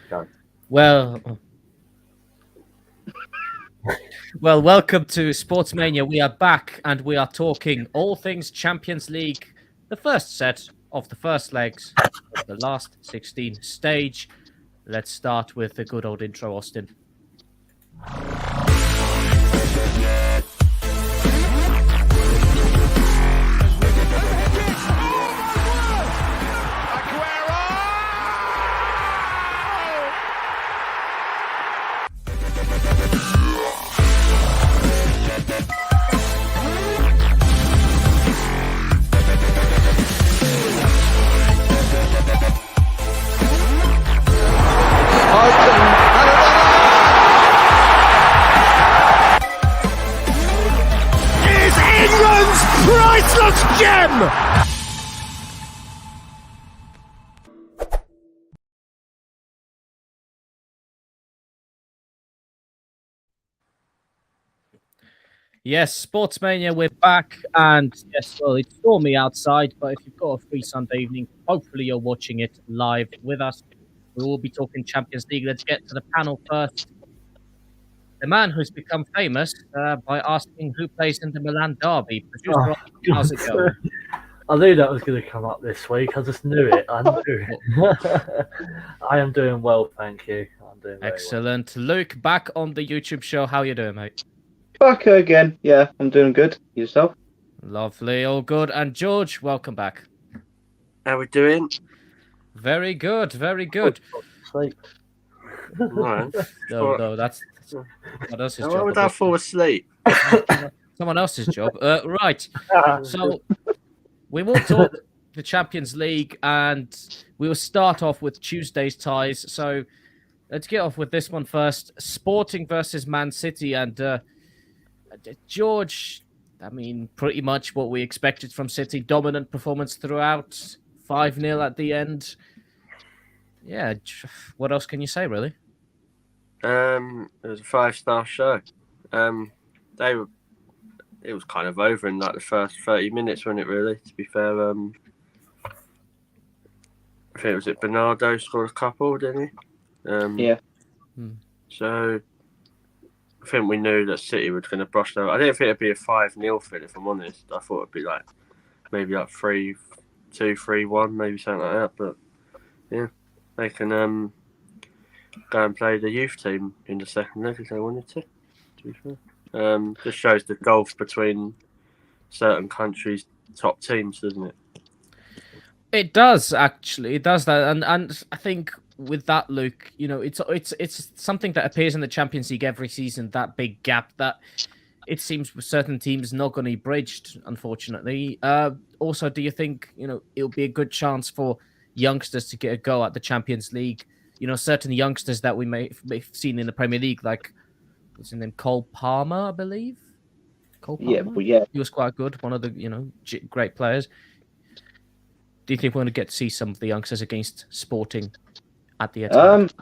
Go. Well, welcome to Sportsmania. We are back and we are talking all things Champions League, the first set of the first legs of the last 16 stage. Let's start with the good old intro, Austin. Priceless gem! Yes, Sportsmania, we're back, and yes, well, it's stormy outside, but if you've got a free Sunday evening, hopefully you're watching it live with us. We will be talking Champions League. Let's get to the panel first. The man who's become famous by asking who plays in the Milan derby. Producer, how's it going? I knew that was going to come up this week. I just knew it. I knew it. I am doing well, thank you. I'm doing very excellent. Well. Luke, back on the YouTube show. How you doing, mate? Back again. Yeah, I'm doing good. Yourself? Lovely, all good. And George, welcome back. How we doing? Very good, very good. Sleep. Right. No, that's someone else's job. Why would I fall asleep? Someone else's job. Right. So we will talk the Champions League, and we will start off with Tuesday's ties. So let's get off with this one first. Sporting versus Man City, and George, I mean, pretty much what we expected from City. Dominant performance throughout. 5-0 at the end. Yeah, what else can you say, really? It was a 5-star show. It was kind of over in like the first 30 minutes, wasn't it, really? To be fair, I think it was Bernardo scored a couple, didn't he? Yeah. So I think we knew that City was going to brush them. I didn't think it'd be a 5-0 fit, if I'm honest. I thought it'd be like maybe like 3-2, 3-1, maybe something like that. But yeah, they can go and play the youth team in the second leg if they wanted to be fair. Just shows the gulf between certain countries' top teams, doesn't it? It does, actually. It does that, and I think with that, Luke, you know, it's something that appears in the Champions League every season. That big gap that it seems with certain teams not going to be bridged, unfortunately. Also, do you think it'll be a good chance for youngsters to get a go at the Champions League? You know, certain youngsters that we may have seen in the Premier League, like what's his name, Cole Palmer, I believe. Cole Palmer? Yeah, he was quite good. One of the great players. Do you think we're going to get to see some of the youngsters against Sporting at the end?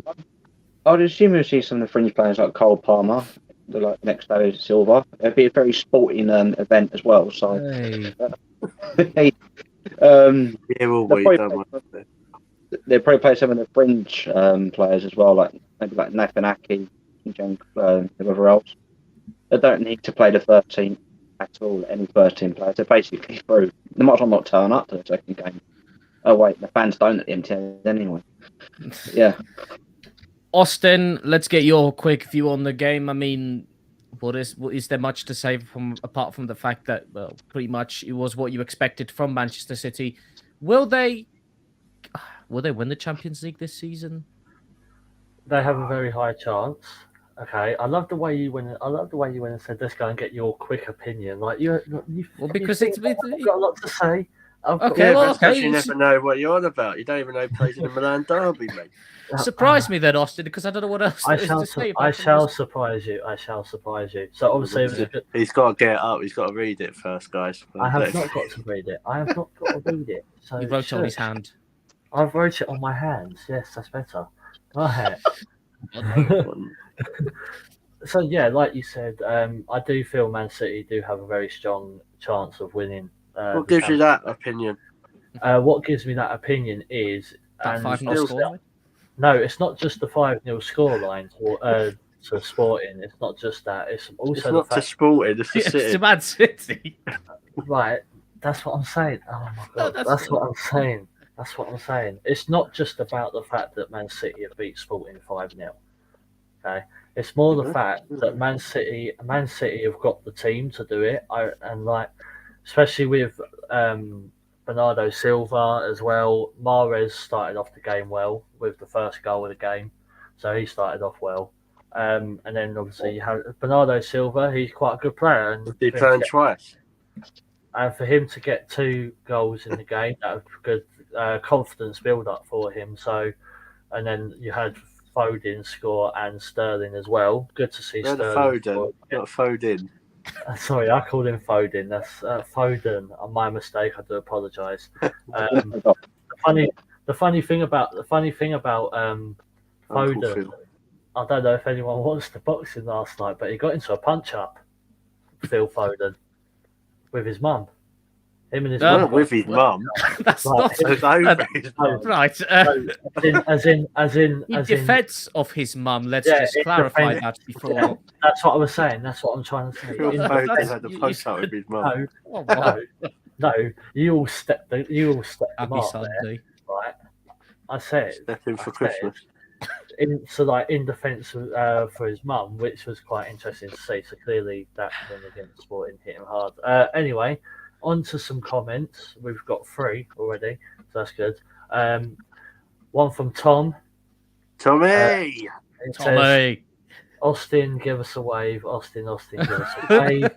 I'd assume we'll see some of the fringe players like Cole Palmer, like next day Silva. It'd be a very sporting event as well. So, they'll probably play some of the fringe players as well, like maybe like Nathan Aki, James, whoever else. They don't need to play the first team at all. Any first team players, they're basically through. They might as well not turn up to the second game. Oh wait, the fans don't at the MTN anyway. Yeah. Austin, let's get your quick view on the game. I mean, what is there much to say apart from the fact that, well, pretty much it was what you expected from Manchester City. Will they win the Champions League this season? They have a very high chance. Okay, I love the way you went. I love the way you went and said, "Let's go and get your quick opinion." Like because you've got a lot to say. You never know what you're on about. You don't even know who plays in the Milan derby, mate. Surprise me then, Austin, because I don't know what else to say. I shall surprise you. So obviously, he's got to get up. He's got to read it first, guys. I have not got to read it. So he wrote it on his hand. I've wrote it on my hands. Yes, that's better. Right. So yeah, like you said, I do feel Man City do have a very strong chance of winning. What gives you that opinion? What gives me that opinion is that 5-0 score. No, it's not just the 5-0 scoreline to Sporting. It's not just that. It's also It's the not to fact. Sporting, it's to It's City. to Man City. Right, that's what I'm saying. Oh my god, that's what I'm saying. That's what I'm saying. It's not just about the fact that Man City have beat Sporting 5-0. Okay, it's more the fact that Man City have got the team to do it. And like, especially with Bernardo Silva as well. Mahrez started off the game well with the first goal of the game, so he started off well. And then obviously you have Bernardo Silva. He's quite a good player, and He playing twice. and for him to get 2 goals in the game, that was good confidence build up for him. So, and then you had Foden score and Sterling as well. Good to see They're the Sterling. Foden, not Foden. Sorry, I called him Foden. That's Foden. My mistake. I do apologise. The funny thing about Foden. I don't know if anyone watched the boxing last night, but he got into a punch up. Phil Foden with his mum. Him and his mum. With his mum. That's Right, not It's over his mum. right. As in, In defence of his mum, let's Yeah, just in clarify defence- that before. yeah, that's what I was saying. That's what I'm trying to say. Phil In Foden defence- had a you punch up with his mum. no, Oh, no, you all stepped them happy up there, Sunday. right? I said, Step in for I Christmas. in defence for his mum, which was quite interesting to see. So clearly that win against Sporting hit him hard. Anyway, on to some comments. We've got 3 already, so that's good. One from Tom. Tommy! It says, Tommy. Austin, give us a wave. Austin, give us a wave.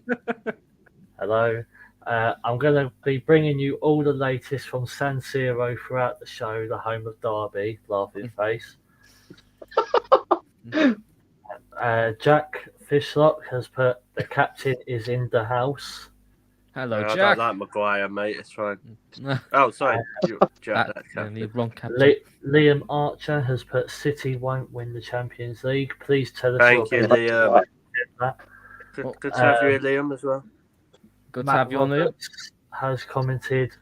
Hello. I'm going to be bringing you all the latest from San Siro throughout the show, the home of Derby. Laughing face. Jack Fishlock has put the captain is in the house. Hello, I Jack. don't like Maguire, mate. It's fine. Oh, sorry. Jack, that's captain. The wrong captain. Liam Archer has put City won't win the Champions League. Please tell us Thank you, your Liam. that. Good to have you here, Liam, as well. Good to Matt have you on there. Roberts has commented,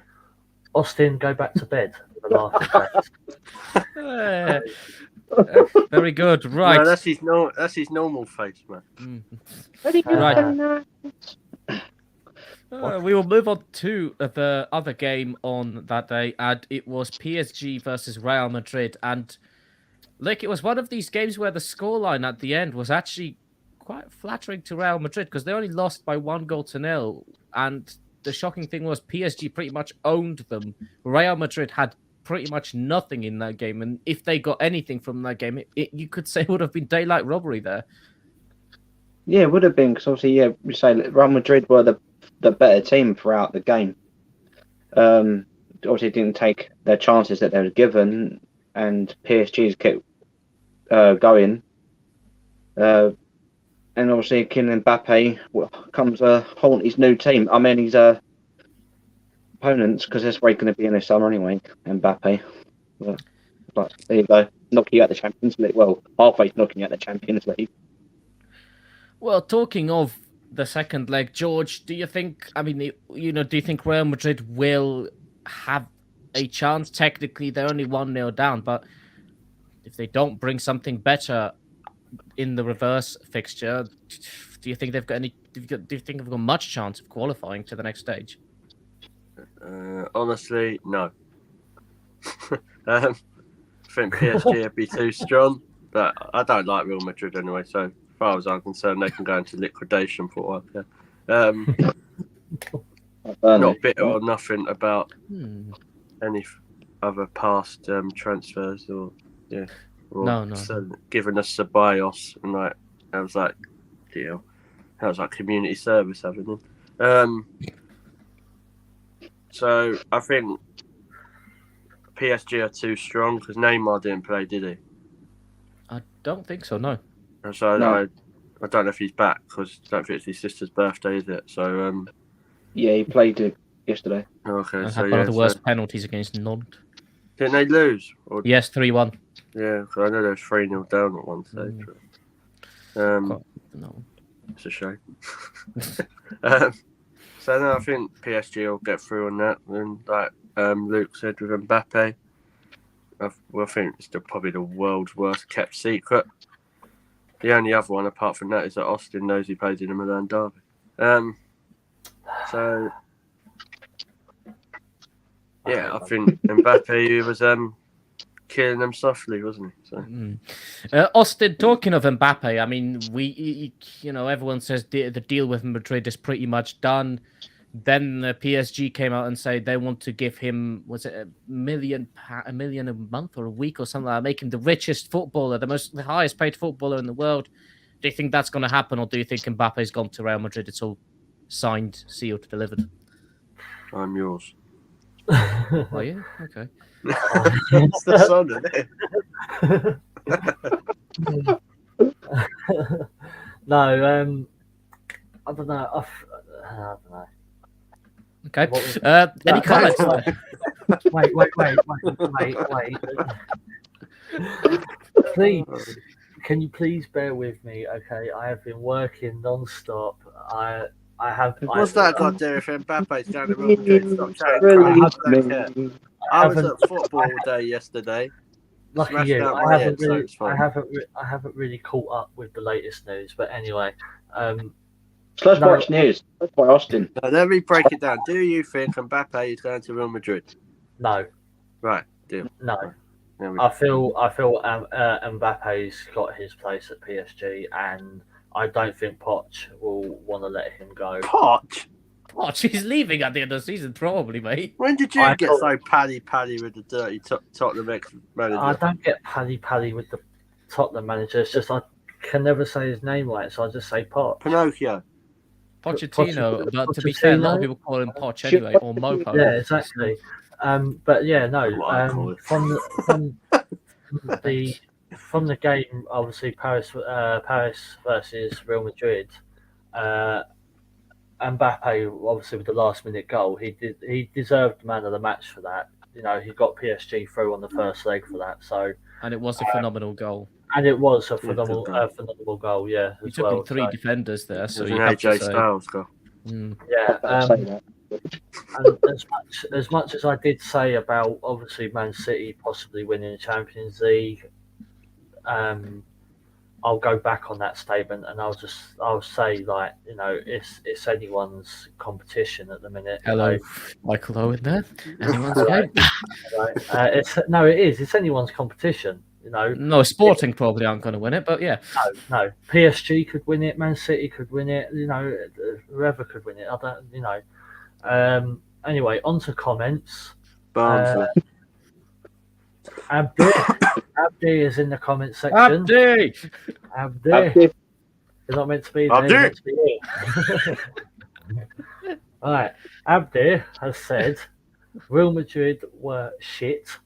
Austin, go back to bed. With a laughing face. Very good. Right. No, that's his normal face, man. Right. We will move on to the other game on that day, and it was PSG versus Real Madrid. And like, it was one of these games where the scoreline at the end was actually quite flattering to Real Madrid because they only lost by 1-0. And the shocking thing was PSG pretty much owned them. Real Madrid had pretty much nothing in that game, and if they got anything from that game, you could say it would have been daylight robbery there. Yeah, it would have been, because obviously, we say that Real Madrid were the better team throughout the game. Obviously, didn't take their chances that they were given, and PSG's kept going. And obviously, Kylian Mbappe comes to haunt his new team. I mean, his opponents, because that's where he's going to be in the summer anyway, Mbappe. But there you go, knocking out the Champions League. Well, halfway knocking out the Champions League. Well, talking of the second leg, George, do you think? I mean, do you think Real Madrid will have a chance? Technically, they're only 1-0 down, but if they don't bring something better in the reverse fixture, do you think they've got any? Do you think they've got much chance of qualifying to the next stage? Honestly, no. I think PSG would be too strong, but I don't like Real Madrid anyway, so as far as I'm concerned, they can go into liquidation for a while. Yeah. Not bitter or nothing about any other past transfers or No. giving us Ceballos, and like I was like, deal. That was like community service having him. So I think PSG are too strong because Neymar didn't play, did he? I don't think so. No. So No. I don't know if he's back because I don't think it's his sister's birthday, is it? So Yeah, he played yesterday. okay. And So had one of the worst penalties against Nantes. didn't they lose? Or, Yes, 3-1. yeah, 'cause I know they was 3-0 down at one stage. No. It's a shame. So no, I think PSG will get through on that. And like Luke said with Mbappe, I think it's probably the world's worst kept secret. The only other one apart from that is that Austin knows he plays in the Milan derby. So yeah, I think Mbappe was killing them softly, wasn't he? So. Austin, talking of Mbappe, I mean, everyone says the deal with Madrid is pretty much done. Then the PSG came out and said they want to give him, was it a million a month or a week or something like that, make him the richest footballer, the highest paid footballer in the world. Do you think that's going to happen, or do you think Mbappe's gone to Real Madrid? It's all signed, sealed, delivered. I'm yours. Oh yeah, okay. It's the son, isn't it? No, I don't know. I don't know. Okay. Any comments? Wait. Please, can you please bear with me? Okay, I have been working non-stop. I have. What's that got to do with Mbappe's going to Real Madrid? Stop chatting. I was at football all day yesterday. Lucky you. I haven't really caught up with the latest news, but anyway. Let's watch news. Let's watch Austin. Now, let me break it down. Do you think Mbappe is going to Real Madrid? No. Right. Deal. No. I feel Mbappe's got his place at PSG, and I don't think Poch will want to let him go. Poch? He's leaving at the end of the season, probably, mate. When did you get so paddy with the dirty Tottenham ex-manager? I don't get paddy with the Tottenham manager. It's just I can never say his name right, so I just say Poch. Pinocchio. Pochettino, but to be fair, a lot of people call him Poch anyway, or Mopo. Yeah, exactly. But yeah, no. From the game, obviously Paris versus Real Madrid. Mbappe, obviously with the last-minute goal, he deserved man of the match for that. You know, he got PSG through on the first leg for that. So, and it was a phenomenal goal. And it was a phenomenal goal, yeah. He took in three defenders there, so you have to say. Styles goal. Yeah. And as much as I did say about obviously Man City possibly winning the Champions League, I'll go back on that statement and I'll say, like, you know, it's anyone's competition at the minute. Hello, you know. Michael Owen there. Anyone's game. It is. It's anyone's competition. You know, no, Sporting probably aren't going to win it, but yeah. No. PSG could win it. Man City could win it. You know, whoever could win it. I don't. You know. Anyway, on to comments. Abdi is in the comment section. Abdi. You're not meant to be there. You're meant to be here. Right. Abdi has said Real Madrid were shit.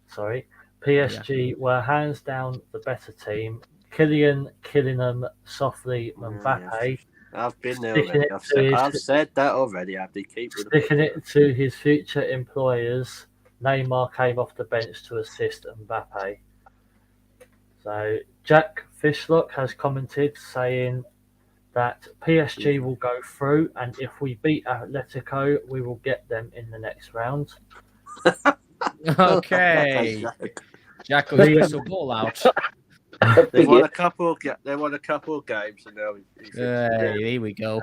Sorry. PSG were hands down the better team. Kylian killing them softly. Mbappe. I've been there already. I've said that already. Abdi, keep sticking it to his future employers. Neymar came off the bench to assist Mbappe. So Jack Fishlock has commented saying that PSG will go through, and if we beat Atletico, we will get them in the next round. Okay. Jack will get the ball out. They won a couple of games, and now here we go.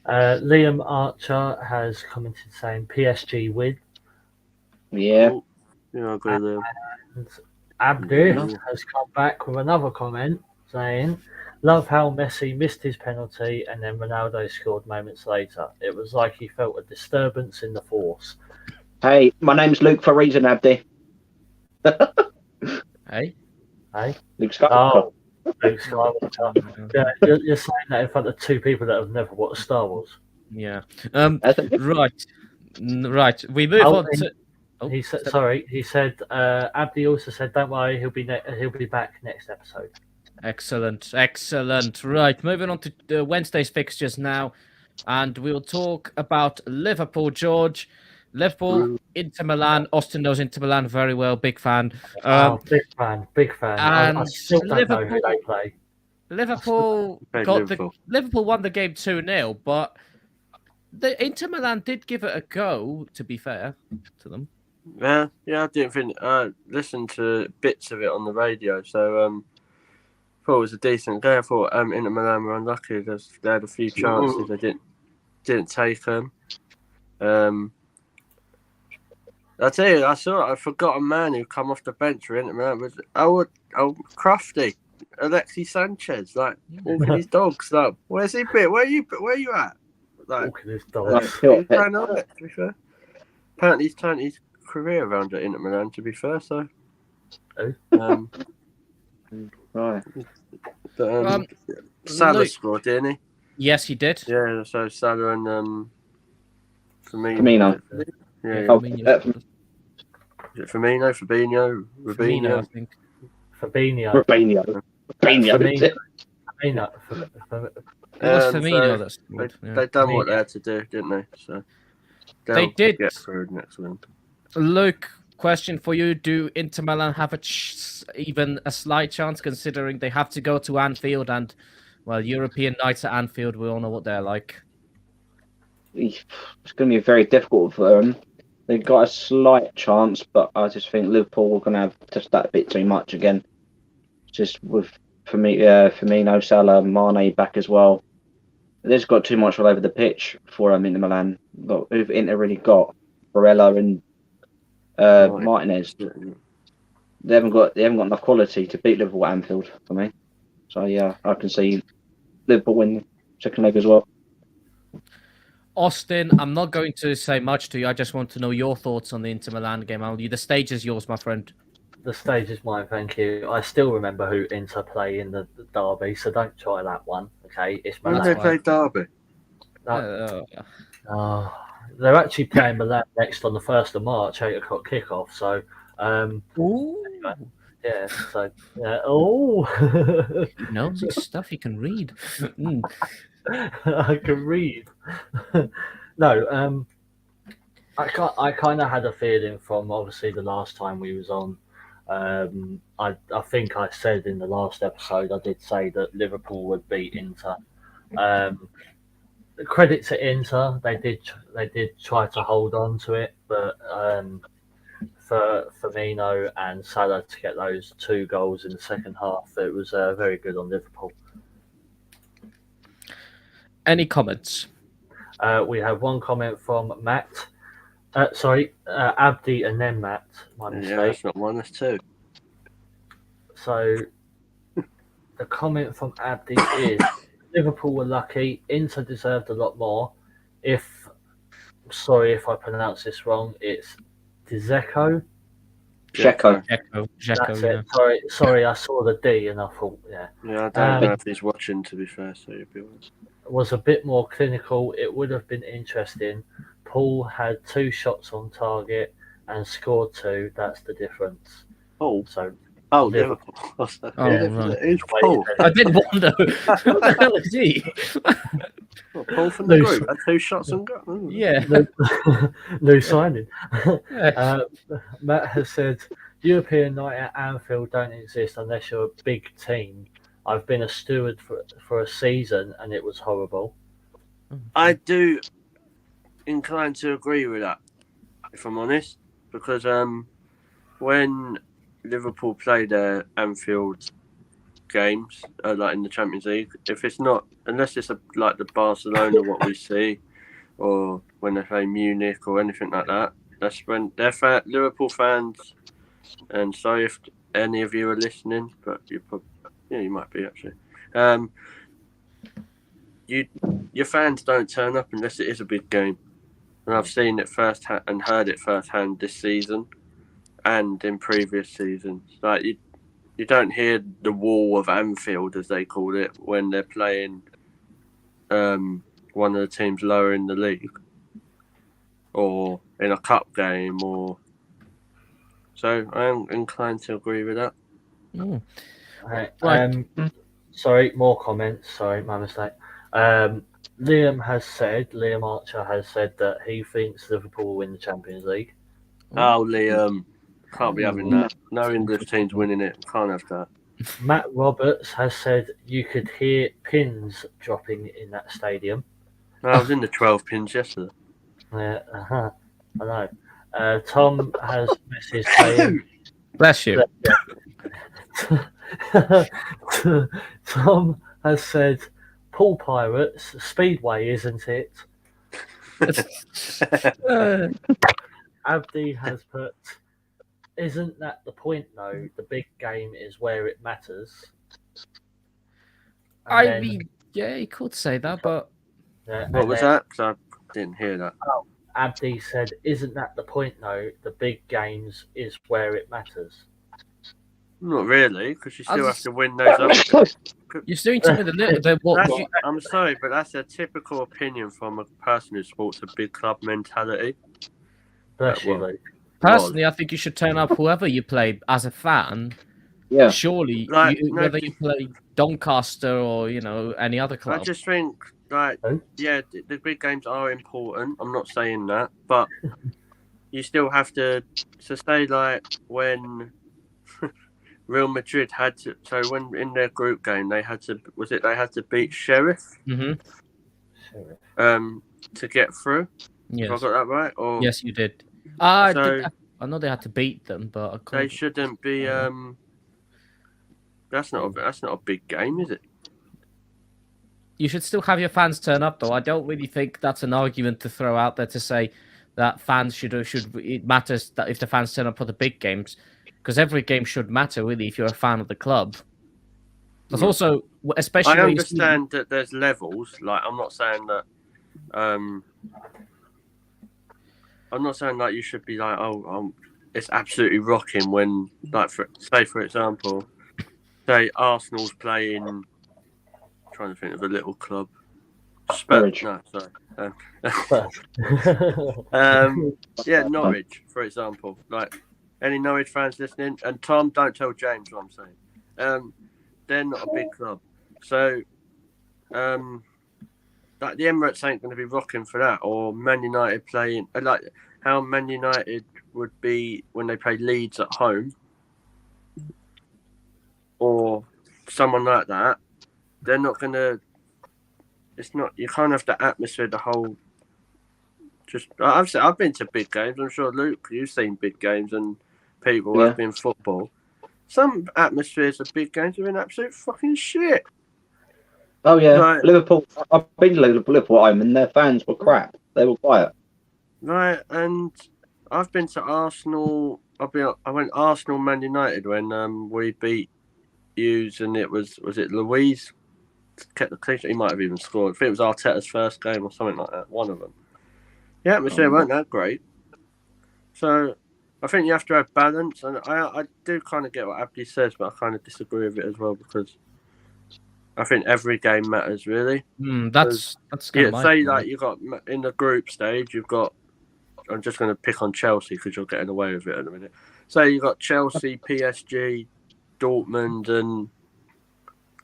Liam Archer has commented saying PSG win. Yeah. I agree there. And Abdi has come back with another comment saying, love how Messi missed his penalty and then Ronaldo scored moments later. It was like he felt a disturbance in the force. Hey, my name's Luke for a reason, Abdi. Hey? Luke Skywalker. Luke Skywalker. Yeah, you're saying that in front of two people that have never watched Star Wars. Yeah. Right. We move on to... He said. Abdi also said, "Don't worry, he'll be back next episode." Excellent. Right, moving on to Wednesday's fixtures now, and we'll talk about Liverpool. George, Liverpool, Inter Milan. Austin knows Inter Milan very well. Big fan. Big fan. And I still don't know who they play. Liverpool won the game 2-0, but the Inter Milan did give it a go. To be fair to them. Yeah, I didn't think. Listened to bits of it on the radio, so thought it was a decent game. I thought Inter Milan were unlucky. They had a few chances, they didn't take them. I tell you, I forgot a man who come off the bench for Inter Milan was Crufty, Alexis Sanchez, like walking his dogs. Like, where's he been? Where you at? Like, Walking his dogs. he's playing on it. To be fair, apparently he's turned his career around at Inter Milan. To be fair, so. Right. But, Salah scored, didn't he? Yes, he did. Yeah, so Salah and Firmino. Yeah. Oh, Firmino, Is it Firmino, Fabinho, Firmino, I think. Fabinho. Fabinho. Fabinho. It was Firmino that scored. They done what they had to do, didn't they? So They did. get through next week. Luke, question for you: do Inter Milan have even a slight chance, considering they have to go to Anfield and, well, European nights at Anfield? We all know what they're like. It's going to be very difficult for them. They've got a slight chance, but I just think Liverpool are going to have just that bit too much again. Just with Firmino, Salah, Mane back as well. They've got too much all over the pitch for Inter Milan. Who've Inter really got? Barella and Martinez. They haven't got enough quality to beat Liverpool at Anfield for me. So yeah, I can see Liverpool win the second leg as well. Austin, I'm not going to say much to you. I just want to know your thoughts on the Inter Milan game. The stage is yours, my friend. The stage is mine, thank you. I still remember who Inter play in the derby, so don't try that one. Okay, it's When Milan. they play Derby? They're actually playing Milan next on the 1st of March, 8 o'clock kickoff. So, anyway, yeah. So, yeah. Oh, He knows his stuff. He can read. I can read. No, I kind of had a feeling from obviously the last time we was on. I think I said in the last episode I did say that Liverpool would beat Inter. Credit to Inter, they did try to hold on to it, but for Firmino and Salah to get those 2 goals in the second half, it was very good on Liverpool. Any comments? We have one comment from Matt. Abdi and then Matt. My mistake. Yeah, that's not one, that's 2. So the comment from Abdi is Liverpool were lucky. Inter deserved a lot more. Sorry if I pronounce this wrong. It's Dzeko. Dzeko. That's it. Sorry. I saw the D and I thought, yeah. Yeah, I don't know if he's watching. To be fair, so you'll be honest. Was a bit more clinical. It would have been interesting. Paul had 2 shots on target and scored 2. That's the difference. Paul. So Liverpool. Right. Who's Paul? I did wonder. What the hell is he? Paul from the group had 2 shots on goal. Yeah. New signing. Matt has said European night at Anfield don't exist unless you're a big team. I've been a steward for a season and it was horrible. I do incline to agree with that, if I'm honest, because when Liverpool play their Anfield games, like in the Champions League, unless it's like the Barcelona what we see, or when they play Munich or anything like that, that's when they're Liverpool fans. And sorry if any of you are listening, but you might be actually. Your fans don't turn up unless it is a big game, and I've seen it firsthand and heard it firsthand this season, and in previous seasons. Like you don't hear the wall of Anfield, as they call it, when they're playing one of the teams lower in the league, or in a cup game, or. So I'm inclined to agree with that. Right. Sorry, more comments. Sorry, my mistake. Liam Archer has said that he thinks Liverpool will win the Champions League. Oh, Liam. Can't be having that. No English team's winning it. Can't have that. Matt Roberts has said you could hear pins dropping in that stadium. I was in the 12 pins yesterday. Yeah, I know. Tom has messaged saying, Bless you. Tom has said, "Pool Pirates, Speedway, isn't it?" Abdi has put, "Isn't that the point, though? The big game is where it matters." And I then, mean, yeah, you could say that, but What was that? Because I didn't hear that. Abdi said, "Isn't that the point, though? The big games is where it matters." Not really, because you still have just- to win those other. you're doing to me the I'm sorry, but that's a typical opinion from a person who supports a big club mentality. Bless you, well, Luke. Personally, I think you should turn up whoever you play as a fan. Yeah. Surely, Like, whether you play Doncaster or any other I club. just think, like, Who? yeah, the big games are important. I'm not saying that, but you still have to. So say like when Real Madrid had to. So when in their group game they had to. They had to beat Sheriff Mm-hmm. to get through. Yes. Have I got that right? Or Yes, you did. So- I know they had to beat them, but I they can't. shouldn't be. That's not a big game, is it? You should still have your fans turn up, though. I don't really think that's an argument to throw out there to say that fans should. It matters that if the fans turn up for the big games, because every game should matter, really, if you're a fan of the club. But also, especially I when you see- understand that there's levels. Like I'm not saying that. I'm not saying like you should be like, it's absolutely rocking when, like, for example, say Arsenal's playing. Trying to think of a little club. Norwich. No, sorry. Norwich. Yeah, Norwich, for example. Like any Norwich fans listening, and Tom, don't tell James what I'm saying. They're not a big club, so like the Emirates ain't going to be rocking for that. Or Man United playing like how Man United would be when they play Leeds at home, or someone like that. They're not going to. It's not. You can't have the atmosphere. The whole. Just I've been to big games. I'm sure Luke, you've seen big games, and people have been football. Some atmospheres of big games have been absolute fucking shit. Oh yeah, Like- Liverpool. I've been to Liverpool home, and their fans were crap. They were quiet. Right, and I've been to Arsenal. I went Arsenal Man United when we beat Hughes, and it was it Louise kept the clean sheet. He might have even scored. I think it was Arteta's first game or something like that. One of them. The atmosphere weren't that great. So I think you have to have balance, and I do kind of get what Abdi says, but I kind of disagree with it as well because I think every game matters really. that's kind of my say feeling. like you got in the group stage, you've got. I'm just going to pick on Chelsea because you're getting away with it in a minute. Say you got Chelsea, PSG, Dortmund, and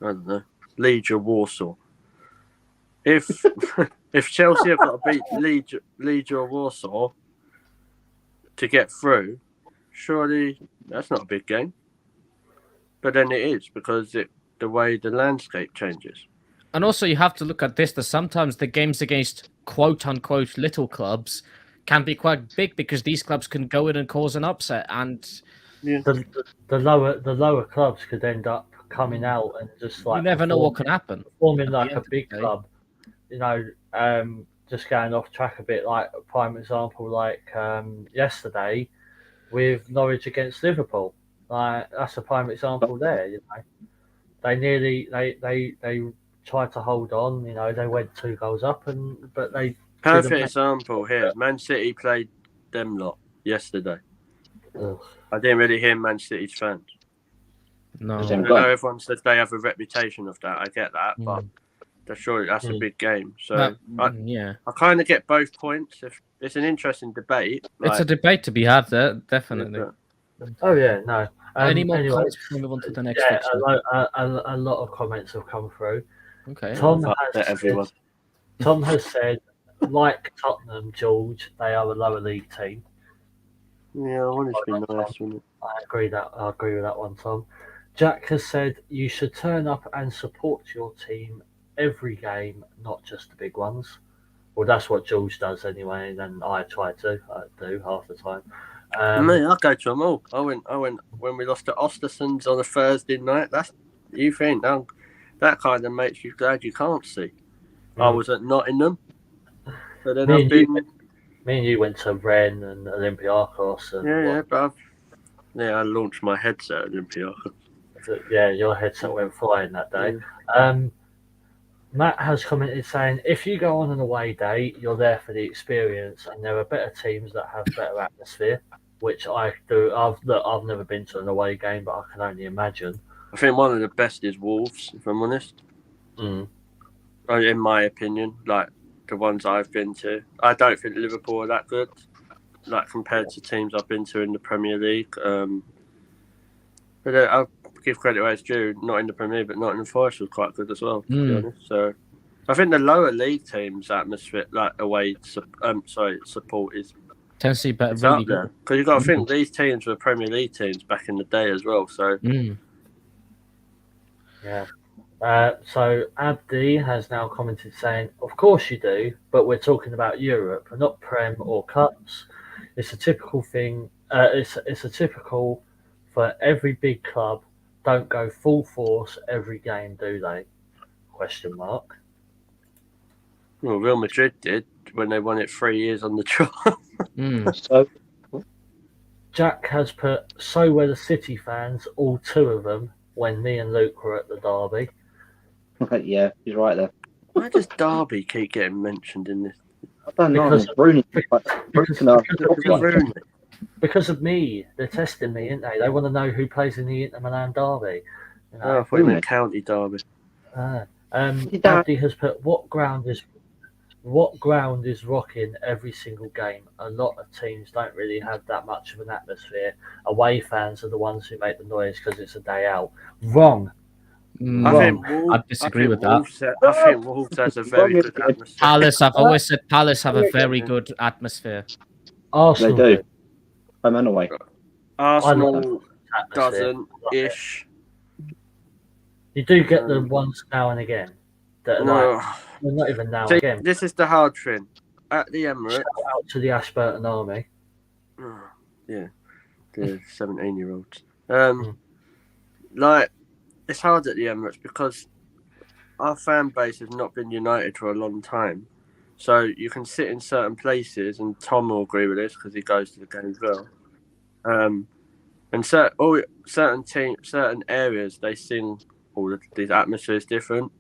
I don't know, Legia Warsaw. If Chelsea have got to beat Legia Warsaw to get through, surely that's not a big game. But then it is because the way the landscape changes. And also, you have to look at this: that sometimes the games against quote unquote little clubs can be quite big because these clubs can go in and cause an upset, and the lower clubs could end up coming out and just like you never know what can happen. Performing like end a of the big day. club, just going off track a bit. Like a prime example, like yesterday with Norwich against Liverpool. Like that's a prime example there. They nearly they tried to hold on. They went 2 goals up, but they. Perfect example here. Man City played them lot yesterday. Ugh. I didn't really hear Man City's fans. No, I know everyone says they have a reputation of that. I get that, but surely that's a Mm. big game. So yeah, I kind of get both points. If it's an interesting debate, it's a debate to be had there, definitely. Oh yeah, no. Any more anyway, comments before we move on to the next yeah, fixture? a lot of comments have come through. Okay. Tom I'll has let everyone. Tom has said, like Tottenham, George, they are a lower league team. Yeah, I want it to be nice, wouldn't it? I agree with that one, Tom. Jack has said you should turn up and support your team every game, not just the big ones. Well, that's what Jules does anyway, and then I try to do half the time. Me, I go to them all. I went when we lost to Ostersund's on a Thursday night. That's you think that kind of makes you glad you can't see. I was at Nottingham, but then Me I've been. Me and you went to Rennes and Olympiacos. And I launched my headset at Olympiacos. Yeah, your headset went flying that day. Matt has commented saying, if you go on an away day, you're there for the experience, and there are better teams that have better atmosphere, which I do. I've never been to an away game, but I can only imagine. I think one of the best is Wolves, if I'm honest. In my opinion, like the ones I've been to. I don't think Liverpool are that good, like compared to teams I've been to in the Premier League. But I'll give credit where it's due. Not in the Premier League, but Nottingham Forest was quite good as well, to be honest. So I think the lower league teams' atmosphere, like away, support is tends to be better, really good. Because you've got to think these teams were Premier League teams back in the day as well. So yeah. So Abdi has now commented saying, of course you do, but we're talking about Europe, not Prem or Cups. It's a typical thing. It's a typical for every big club. Don't go full force every game, do they? Question mark. Well, Real Madrid did when they won it 3 years on the trot. So, Jack has put, so were the City fans, all two of them, when me and Luke were at the derby. yeah, he's right there. Why does Derby keep getting mentioned in this? I don't know. Because of me. They're testing me, aren't they? They want to know who plays in the Inter Milan derby. You know? I thought you meant County Derby. Abdi has put, what ground is rocking every single game? A lot of teams don't really have that much of an atmosphere. Away fans are the ones who make the noise because it's a day out. Wrong. I disagree with that. I think Wolves has a very good atmosphere. Palace, I've always said Palace have a very good atmosphere. Arsenal They do. Home and away. Arsenal doesn't-ish. You do get the ones now and again. That are like, well, not even now and again. This is the hard thing. At the Emirates... Shout out to the Ashburton Army. Yeah, the 17-year-olds. Like, it's hard at the Emirates because our fan base has not been united for a long time. So you can sit in certain places, and Tom will agree with this because he goes to the game as well. And certain areas, they sing all of these atmospheres different.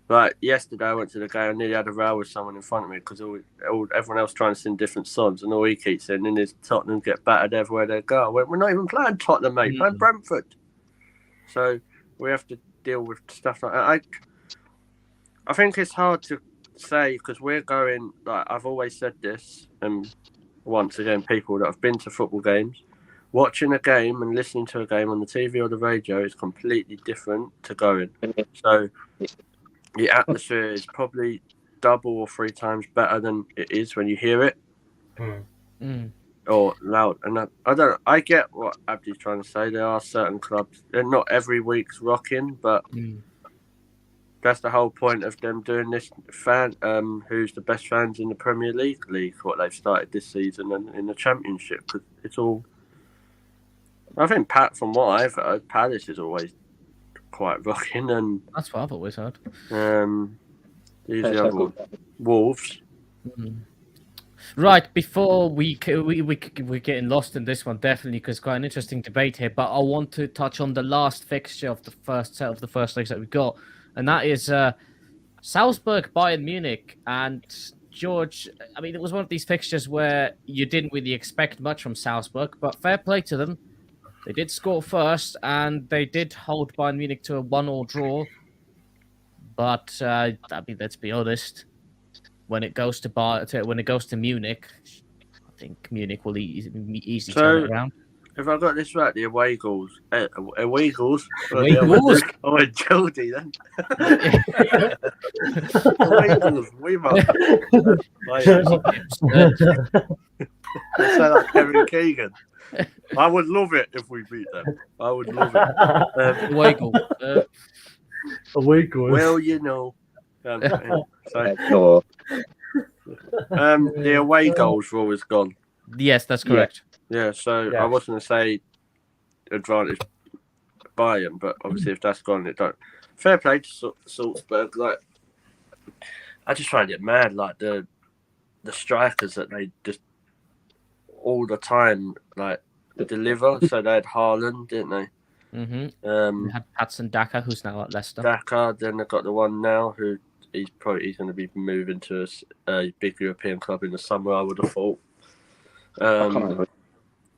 Like yesterday, I went to the game and nearly had a row with someone in front of me because everyone else trying to sing different songs, and all he keeps singing is Tottenham get battered everywhere they go. I went, we're not even playing Tottenham, mate. Playing Brentford. So we have to deal with stuff like that. I think it's hard to say because we're going, like I've always said this, and once again, people that have been to football games, watching a game and listening to a game on the TV or the radio is completely different to going. So the atmosphere is probably double or three times better than it is when you hear it or loud. And I get what Abdi's trying to say. There are certain clubs, they're not every week's rocking, but that's the whole point of them doing this. Who's the best fans in the Premier League, what they've started this season and in the Championship, because it's all. I think from what I've heard, Palace is always quite rocking, and that's what I've always heard. These the other one, Wolves. Right, before we're getting lost in this one, definitely, because quite an interesting debate here. But I want to touch on the last fixture of the first set of the first legs that we got. And that is Salzburg, Bayern Munich. And George, I mean, it was one of these fixtures where you didn't really expect much from Salzburg, but fair play to them. They did score first, and they did hold Bayern Munich to a 1-1 draw. But I mean, let's be honest, when it goes to Munich, I think Munich will easily turn it around. If I got this right, the away goals. Away goals? Away goals? Oh, a Jody then. Away goals. We must. Sound like Kevin Keegan. I would love it if we beat them. I would love it. Away goal. Away goals. Well, you know. The away goals rule is gone. Yes, that's correct. Yeah, so Yeah. I was going to say advantage Bayern, but obviously if that's gone, it don't. Fair play to Salzburg. Like, I just find it mad. Like the strikers that they just all the time like deliver. So they had Haaland, didn't they? Mm-hmm. We had Patson Daka, who's now at Leicester. Daka. Then they've got the one now who he's going to be moving to a big European club in the summer. I would have thought.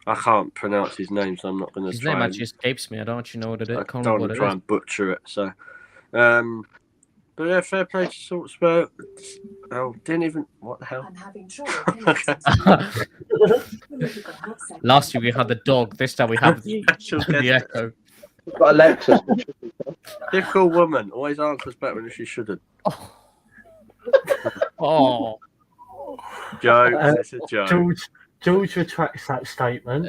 I can't pronounce his name, so I'm not going to try. His name actually escapes me. I don't actually know what it is. I don't want to try and butcher it. So, but yeah, fair play to Salzburg. Oh, didn't even. What the hell? I'm having trouble. Last year we had the dog. This time we have the echo. We've got Alexis. Typical woman. Always answers back when she shouldn't. Oh. Joke. It's a joke. George retracts that statement.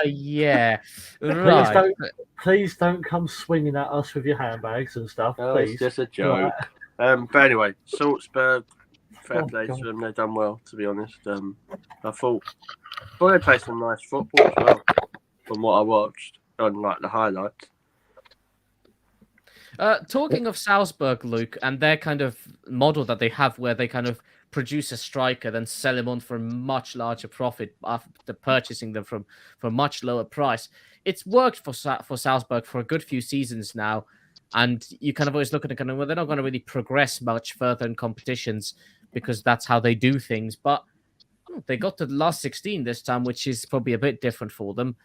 Yeah. Right. Please don't come swinging at us with your handbags and stuff. No, please. it's just a joke. But anyway, Salzburg, fair play to them. They've done well, to be honest. I thought they played some nice football as well, from what I watched on like the highlights. Talking of Salzburg, Luke, and their kind of model that they have where they kind of produce a striker, then sell him on for a much larger profit after purchasing them from for a much lower price. It's worked for Salzburg for a good few seasons now, and you kind of always look at it kind of, well, they're not going to really progress much further in competitions because that's how they do things. But they got to the last 16 this time, which is probably a bit different for them.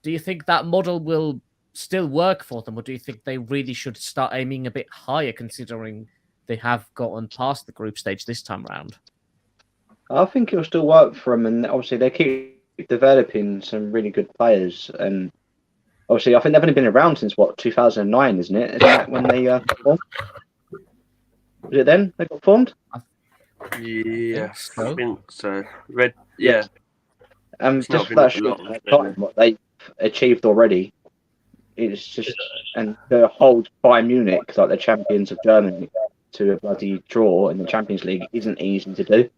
Do you think that model will still work for them, or do you think they really should start aiming a bit higher, considering they have gotten past the group stage this time round? I think it'll still work for them, and obviously they keep developing some really good players. And obviously, I think they've only been around since 2009, isn't it? Isn't that when they formed? Was it then they got formed? Yeah, so. I think so. Red, yeah. Just that short time, what they've achieved already, it's just, and to hold Bayern Munich, like the champions of Germany, to a bloody draw in the Champions League isn't easy to do.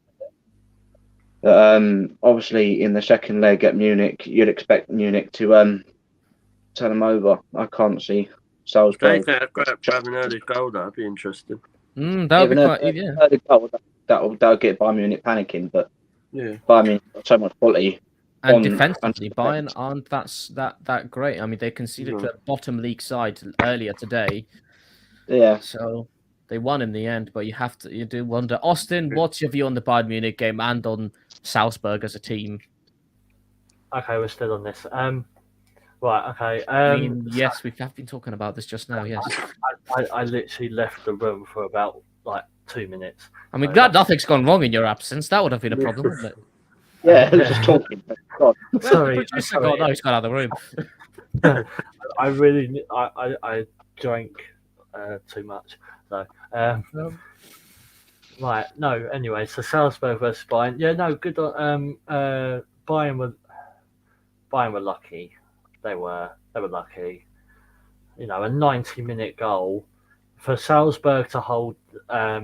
Obviously, in the second leg at Munich, you'd expect Munich to turn them over. I can't see Salzburg. They've got an early goal. That'd be interesting. That would be quite, yeah. That'll get Bayern Munich panicking, but Yeah. Bayern Munich got so much quality. And defensively, Bayern aren't that great. I mean, they conceded to a bottom league side earlier today. Yeah. So they won in the end, but you do wonder. Austin, what's your view on the Bayern Munich game and on Salzburg as a team? Okay, we're still on this. Right, okay. I mean, yes, we have been talking about this just now, yes. I literally left the room for about, 2 minutes. I mean, glad nothing's gone wrong in your absence. That would have been a problem, wouldn't it? Yeah, just talking. God. Sorry. The producer got, no, he's got out of the room. I drank too much. So, right, no, anyway, so Salzburg versus Bayern. Yeah, no, good. Bayern were lucky. They were lucky. You know, a 90-minute goal for Salzburg to hold their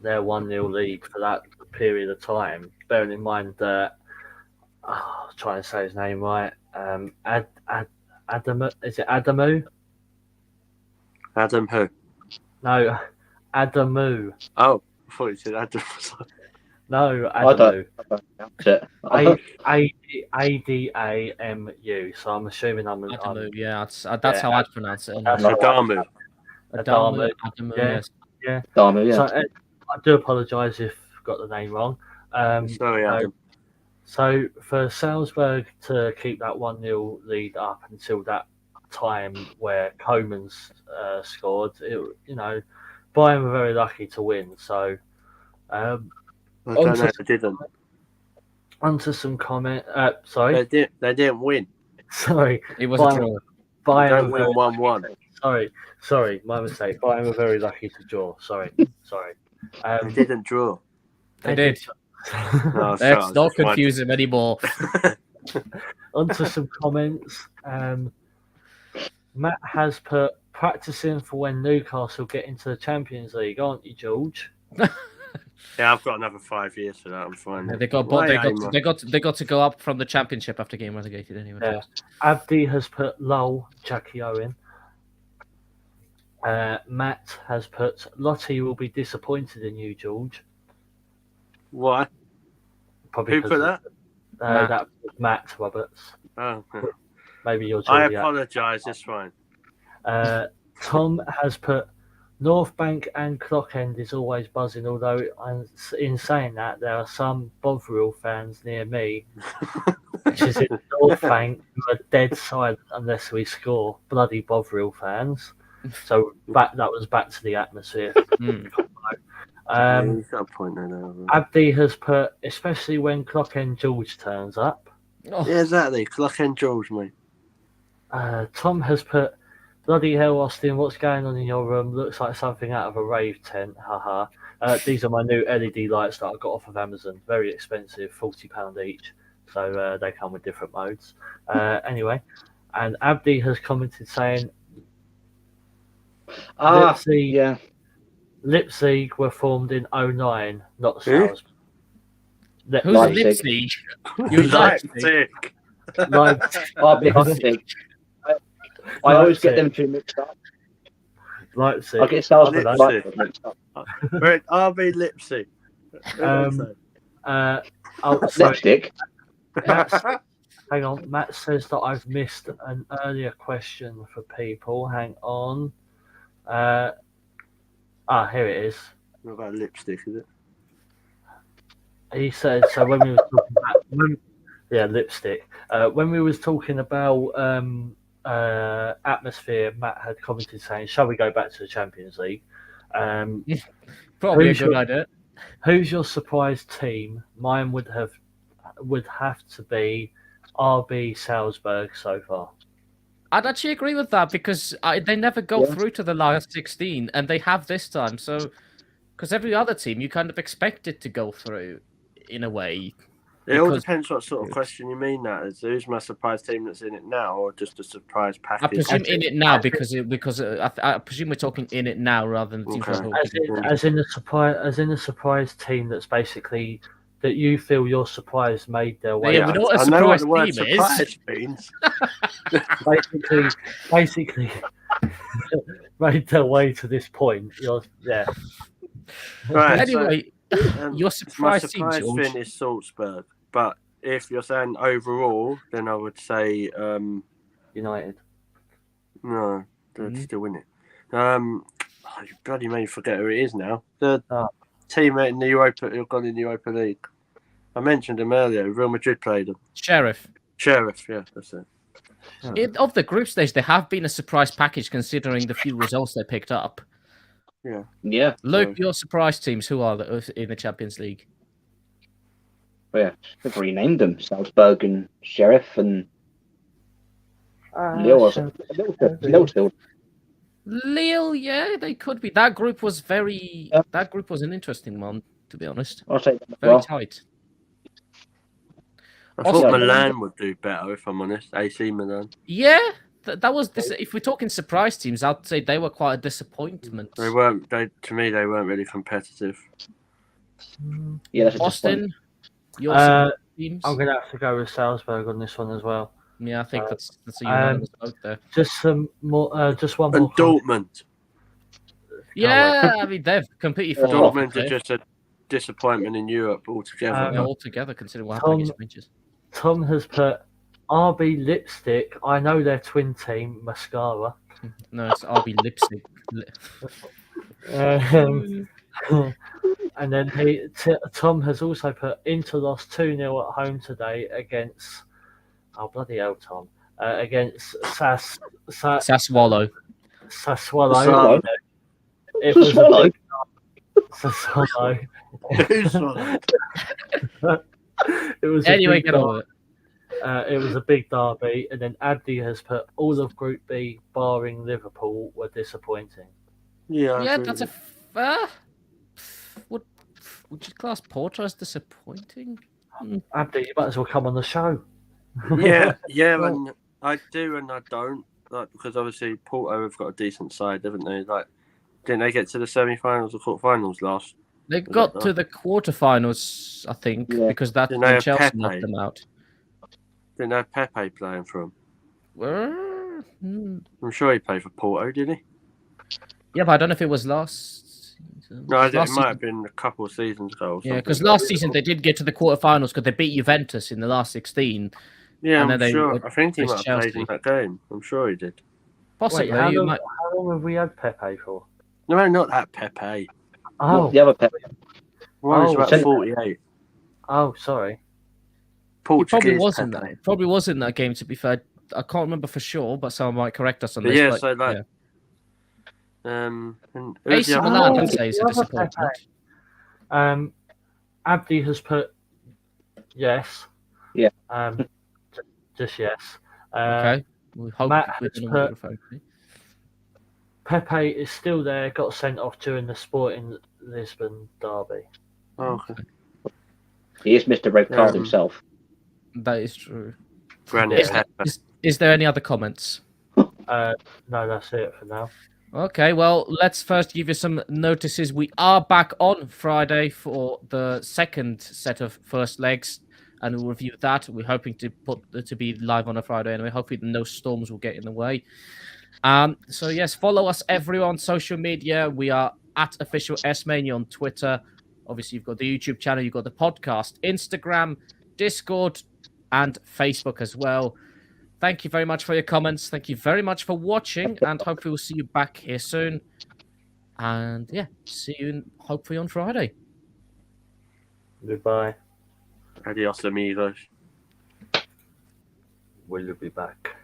1-0 lead for that period of time. Bearing in mind that I'm trying to say his name right. Adamu, is it Adamu? Adam who? No, Adamu. Oh, I thought you said Adam. No, I don't Adamu. So I'm assuming I'm Adamu, yeah, that's how I'd pronounce it. Adamu. Adamu, yeah. yes. Yeah. Adamu, yeah. So I do apologise if I've got the name wrong. Sorry, Adam. So for Salzburg to keep that 1-0 lead up until that time where Koeman's scored, Bayern were very lucky to win. So I don't know. They didn't. Onto some comment. Sorry, They didn't win. sorry. It was a draw. Bayern Don't were win 1-1. Sorry, my mistake. Bayern were very lucky to draw. Sorry. They didn't draw. They did. No, Let's not confuse him anymore. Onto some comments. Matt has put practicing for when Newcastle get into the Champions League, aren't you, George? Yeah, I've got another 5 years for that. I'm fine. They got to go up from the championship after getting relegated anyway. Yeah. Abdi has put Lowell, Jackie Owen. Matt has put Lottie will be disappointed in you, George. Why? Probably Who put that? That was Matt Roberts. Oh, Maybe you're I Geordie. apologise. It's fine. Tom has put North Bank and Clockend is always buzzing, although in saying that, there are some Bovril fans near me, which is in North Bank, who are dead silent unless we score. Bloody Bovril fans. So that was back to the atmosphere. You've got a point there. Abdi has put, especially when Clockend George turns up. Oh. Yeah, exactly. Clockend George, mate. Tom has put, bloody hell, Austin, what's going on in your room? Looks like something out of a rave tent. Haha. These are my new LED lights that I got off of Amazon. Very expensive, £40 each. So they come with different modes. Anyway, and Abdi has commented saying, Leipzig were formed in 2009, not Salzburg. Who's Leipzig? You Leipzig. Leipzig. I always get them two mixed up. Leipzig. I get Salzburg and Leipzig mixed up. We're at RB Leipzig. Lipstick. Hang on. Matt says that I've missed an earlier question for people. Hang on. Here it is. What about lipstick, is it? He said, so when we were talking about, lipstick. When we was talking about atmosphere, Matt had commented saying, shall we go back to the Champions League? Probably a good idea. Who's your surprise team? Mine would have to be RB Salzburg so far. I'd actually agree with that because they never go through to the last 16, and they have this time. So, because every other team, you kind of expect it to go through in a way. It all depends what sort of question you mean. That is, who's my surprise team that's in it now, or just a surprise package? I presume in it now because I presume we're talking in it now rather than the teams as in the surprise team that's basically. That you feel your surprise made their way. Yeah, we know what a surprise team is. Means. basically, made their way to this point. Right. Anyway, your surprise team, thing is Salzburg. But if you're saying overall, then I would say United. No, they're still in it. You bloody made me forget who it is now. The team in the Europa who got in the Europa League. I mentioned them earlier. Real Madrid played them. Sheriff, yeah, that's it. Of the group stage, they have been a surprise package considering the few results they picked up. Yeah. Luke, your surprise teams, who are in the Champions League? Well, yeah, they've renamed them Salzburg and Sheriff and Lille. Lille, yeah, they could be. That group was That group was an interesting one, to be honest. I'll say that very tight. I thought Milan would do better, if I'm honest. AC Milan. Yeah, that was. If we're talking surprise teams, I'd say they were quite a disappointment. They weren't. To me, they weren't really competitive. Yeah, that's Austin, your teams. I'm gonna have to go with Salzburg on this one as well. Yeah, I think that's a unanimous vote there. Just some more. Just one and more. Dortmund. Yeah, I mean they've completely fallen off. Dortmund are just a disappointment in Europe altogether. Altogether, considering what happened against Rangers. Tom has put RB Lipstick. I know their twin team, Mascara. No, it's RB Lipstick. And then Tom has also put Inter lost 2-0 at home today against. Oh bloody hell, Tom! Against Sassuolo. Sassuolo. It was Sassuolo. It was anyway, get on with it. It was a big derby, and then Abdi has put all of Group B, barring Liverpool, were disappointing. Yeah, that's a. Would you class Porto as disappointing? Abdi, you might as well come on the show. Yeah, and I do and I don't. Because obviously Porto have got a decent side, haven't they? Didn't they get to the semi-finals or quarter-finals last They got to the quarterfinals, I think, Yeah. because that's Didn't they when have Chelsea Pepe? knocked them out. Didn't have Pepe playing for him. Hmm. I'm sure he played for Porto, didn't he? Yeah, but I don't know if it was last season. No, it Last might season, have been a couple of seasons ago. Or yeah, something. because last season they did get to the quarterfinals because they beat Juventus in the last 16. Yeah, and I'm then they sure. I think he faced might have played in Chelsea. that game. I'm sure he did. Possibly. Wait, You might... how long have we had Pepe for? No, not that Pepe. Oh, The other Pep. One is Oh, about centre- 48. oh, sorry. He probably Portuguese was in Pepe. that. Probably was in that game. To be fair, I can't remember for sure, but someone might correct us on But this. yeah, but, so like, yeah. and who's AC the other Milan, player? I'd say, is a the other disappointment. Abdi has put yes. Yeah. Just yes. Okay. We hope Matt we has don't know what put- you're referring to. Pepe is still there. Got sent off during the Sporting Lisbon derby. Oh, okay. He is Mr. Red Card Um, himself. That is true. Granit Is Pepe. Is there any other comments? No, that's it for now. Okay, well, let's first give you some notices. We are back on Friday for the second set of first legs, and we'll review that. We're hoping to be live on a Friday anyway. Hopefully, no storms will get in the way. So yes, follow us everywhere on social media. We are at official S-Mania on Twitter. Obviously, you've got the YouTube channel, you've got the podcast, Instagram, Discord, and Facebook as well. Thank you very much for your comments. Thank you very much for watching, and hopefully we'll see you back here soon. And yeah, see you hopefully on Friday. Goodbye. Adios, amigos. Will you be back?